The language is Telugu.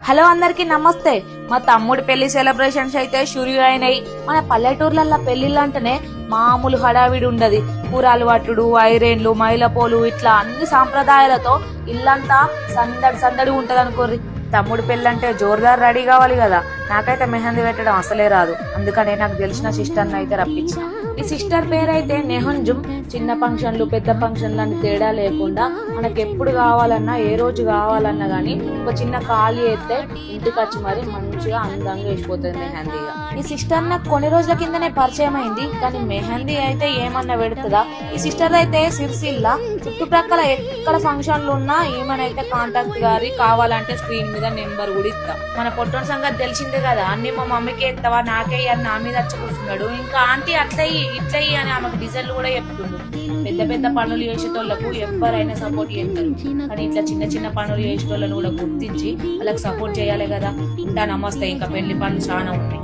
హలో అందరికి నమస్తే. మా తమ్ముడి పెళ్లి సెలబ్రేషన్స్ అయితే షురు అయినాయి. మన పల్లెటూర్లల్లో పెళ్లిళ్ళు అంటేనే మామూలు హడావిడి ఉండదు. కూరలు పట్టుడు, ఐరేన్లు, మైలపోలు ఇట్లా అన్ని సాంప్రదాయాలతో ఇల్లంతా సందడి సందడి ఉంటది అనుకోర్రి. తమ్ముడు పెళ్ళంటే జోరుదారు రెడీ కావాలి కదా. నాకైతే మెహందీ పెట్టడం అసలే రాదు. అందుకనే నాకు తెలిసిన సిస్టర్ని అయితే రప్పించిన. ఈ సిస్టర్ పేరైతే నెహంజుమ్. చిన్న ఫంక్షన్లు పెద్ద ఫంక్షన్లు అని తేడా లేకుండా మనకి ఎప్పుడు కావాలన్నా ఏ రోజు కావాలన్నా గానీ ఒక చిన్న ఖాళీ అయితే ఇంటికి వచ్చి మరి మంచిగా అందంగా వేసిపోతుంది మెహందీగా. ఈ సిస్టర్ నాకు కొన్ని రోజుల కిందనే పరిచయం అయింది, కానీ మెహందీ అయితే ఏమన్నా పెడుతుందా. ఈ సిస్టర్ అయితే సిరిసిల్ల చుట్టుప్రక్కల ఎక్కడ ఫంక్షన్లు ఉన్నా ఈమెనైతే కాంటాక్ట్ గారి కావాలంటే స్క్రీన్ మీద నెంబర్ కూడా ఇస్తా. మన పొట్టోని సంగతి తెలిసిందే కదా, అన్ని మా మమ్మీకి ఎత్తావా నాకే అని నా మీద వచ్చి ఇంకా ఆంటీ అట్లయి ఇట్లయి అని ఆమెకు డిజైన్లు కూడా చెప్తుండు. పెద్ద పెద్ద పనులు చేసేటోళ్లకు ఎవరైనా సపోర్ట్ చేస్తారు, కానీ ఇట్లా చిన్న చిన్న పనులు చేసేటోళ్ళను కూడా గుర్తించి వాళ్ళకి సపోర్ట్ చేయాలి కదా. ఉంటా, నమస్తే. ఇంకా పెళ్లి పనులు చాలా ఉన్నాయి.